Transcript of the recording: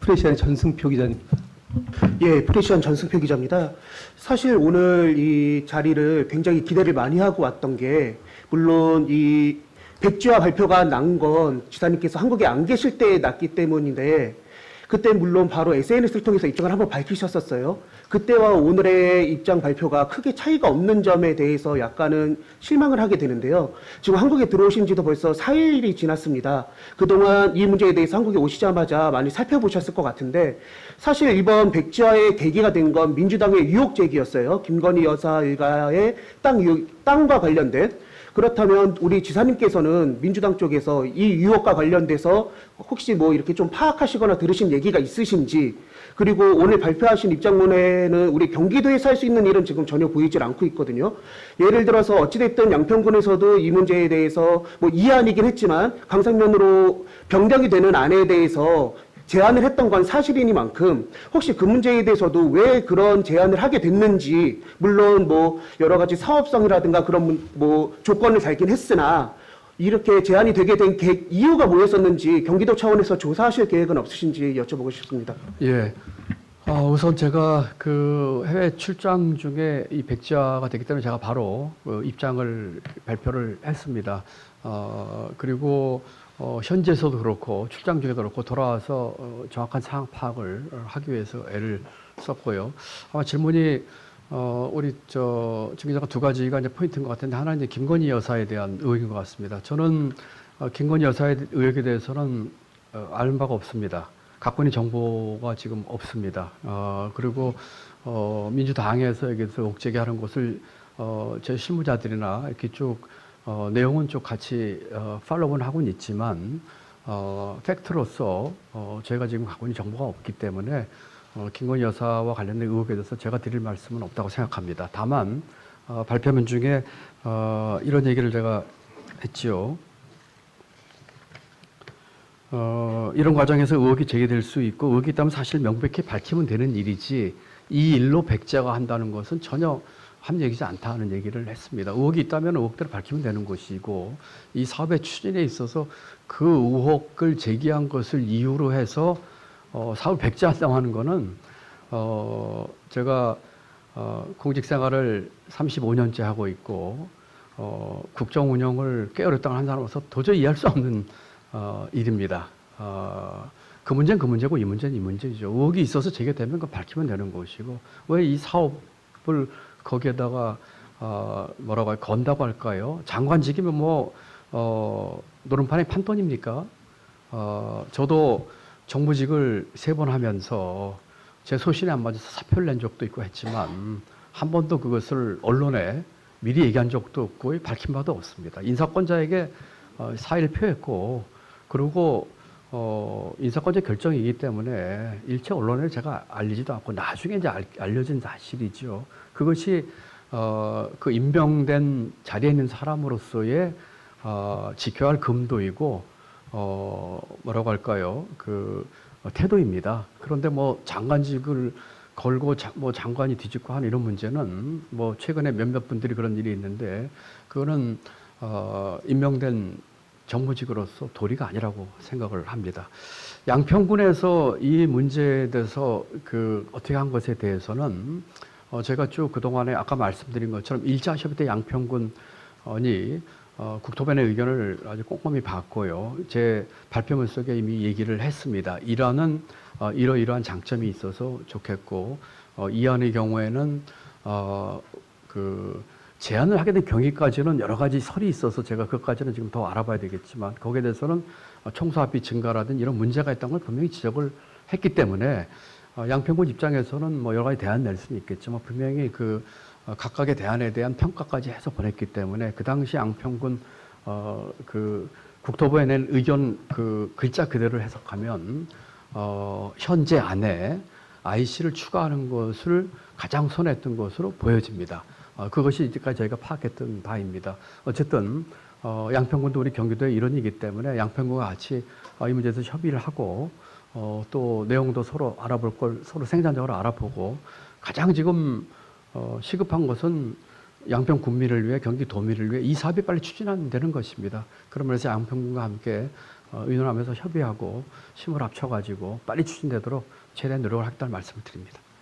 프레시안 전승표 기자입니다. 예, 프레시안 전승표 기자입니다. 사실 오늘 이 자리를 굉장히 기대를 많이 하고 왔던 게, 물론 이 백지화 발표가 난 건 지사님께서 한국에 안 계실 때 났기 때문인데, 그때 물론 바로 SNS를 통해서 입장을 한번 밝히셨었어요. 그때와 오늘의 입장 발표가 크게 차이가 없는 점에 대해서 약간은 실망을 하게 되는데요. 지금 한국에 들어오신 지도 벌써 4일이 지났습니다. 그동안 이 문제에 대해서 한국에 오시자마자 많이 살펴보셨을 것 같은데, 사실 이번 백지화의 계기가 된 건 민주당의 유혹 제기였어요. 김건희 여사 일가의 땅과 관련된. 그렇다면 우리 지사님께서는 민주당 쪽에서 이 유혹과 관련돼서 혹시 뭐 이렇게 좀 파악하시거나 들으신 얘기가 있으신지, 그리고 오늘 발표하신 입장문에는 우리 경기도에서 할 수 있는 일은 지금 전혀 보이질 않고 있거든요. 예를 들어서 어찌됐든 양평군에서도 이 문제에 대해서 뭐 이안이긴 했지만 강상면으로 변경이 되는 안에 대해서 제안을 했던 건 사실이니만큼 혹시 그 문제에 대해서도 왜 그런 제안을 하게 됐는지, 물론 뭐 여러 가지 사업성이라든가 그런 뭐 조건을 달긴 했으나 이렇게 제안이 되게 된 이유가 뭐였었는지 경기도 차원에서 조사하실 계획은 없으신지 여쭤보고 싶습니다. 예. 우선 제가 그 해외 출장 중에 이 백지화가 되기 때문에 제가 바로 그 입장을 발표를 했습니다. 그리고 현지에서도 그렇고 출장 중에도 그렇고 돌아와서 정확한 상황 파악을 하기 위해서 애를 썼고요. 아마 질문이 우리 정 기자가 두 가지가 이제 포인트인 것 같은데, 하나는 이제 김건희 여사에 대한 의혹인 것 같습니다. 저는 김건희 여사의 의혹에 대해서는 아는 바가 없습니다. 갖고 있는 정보가 지금 없습니다. 그리고 민주당에서 여기서 의혹 제기하는 것을 제 실무자들이나 이렇게 쭉 내용은 쭉 같이 팔로우는 하고는 있지만 팩트로서 저희가 지금 갖고 있는 정보가 없기 때문에 김건희 여사와 관련된 의혹에 대해서 제가 드릴 말씀은 없다고 생각합니다. 다만 발표문 중에 이런 얘기를 제가 했지요. 이런 과정에서 의혹이 제기될 수 있고, 의혹이 있다면 사실 명백히 밝히면 되는 일이지 이 일로 백지화가 한다는 것은 전혀 한 얘기지 않다는 얘기를 했습니다. 의혹이 있다면 의혹대로 밝히면 되는 것이고, 이 사업의 추진에 있어서 그 의혹을 제기한 것을 이유로 해서 사업을 백지화한다고 하는 거는 제가 공직 생활을 35년째 하고 있고 국정 운영을 꽤 오랫동안 한 사람으로서 도저히 이해할 수 없는 일입니다. 그 문제는 그 문제고 이 문제는 이 문제죠. 의혹이 있어서 제기되면 그거 밝히면 되는 것이고, 왜 이 사업을 거기에다가 뭐라고 할까요? 건다고 할까요? 장관직이면 뭐 노름판에 판돈입니까? 저도 정부직을 3번 하면서 제 소신에 안 맞아서 사표를 낸 적도 있고 했지만 한 번도 그것을 언론에 미리 얘기한 적도 없고 밝힌 바도 없습니다. 인사권자에게 사의를 표했고, 그리고 인사권자 결정이기 때문에 일체 언론에 제가 알리지도 않고 나중에 이제 알려진 사실이죠. 그것이 그 임명된 자리에 있는 사람으로서의 지켜야 할 금도이고 뭐라고 할까요? 그 태도입니다. 그런데 뭐 장관직을 걸고 뭐 장관이 뒤집고 하는 이런 문제는 뭐 최근에 몇몇 분들이 그런 일이 있는데, 그거는 임명된 정무직으로서 도리가 아니라고 생각을 합니다. 양평군에서 이 문제에 대해서 그 어떻게 한 것에 대해서는 제가 쭉 그동안에 아까 말씀드린 것처럼 1차 협의 때 양평군이 국토변의 의견을 아주 꼼꼼히 봤고요. 제 발표문 속에 이미 얘기를 했습니다. 이란은 이러이러한 장점이 있어서 좋겠고, 이안의 경우에는 그 제안을 하게 된 경위까지는 여러 가지 설이 있어서 제가 그것까지는 지금 더 알아봐야 되겠지만, 거기에 대해서는 총사합비 증가라든 이런 문제가 있다는 걸 분명히 지적을 했기 때문에 양평군 입장에서는 뭐 여러 가지 대안 낼 수는 있겠지만 분명히 그 각각의 대안에 대한 평가까지 해서 보냈기 때문에, 그 당시 양평군 그 국토부에 낸 의견 그 글자 그대로 해석하면 현재 안에 IC를 추가하는 것을 가장 선호했던 것으로 보여집니다. 그것이 이제까지 저희가 파악했던 바입니다. 어쨌든 양평군도 우리 경기도의 일원이기 때문에 양평군과 같이 이 문제에서 협의를 하고 또 내용도 서로 알아볼 걸 서로 생산적으로 알아보고, 가장 지금 시급한 것은 양평 군민을 위해, 경기 도민을 위해 이 사업이 빨리 추진하면 되는 것입니다. 그러면서 양평군과 함께 의논하면서 협의하고 힘을 합쳐가지고 빨리 추진되도록 최대한 노력을 하겠다는 말씀을 드립니다.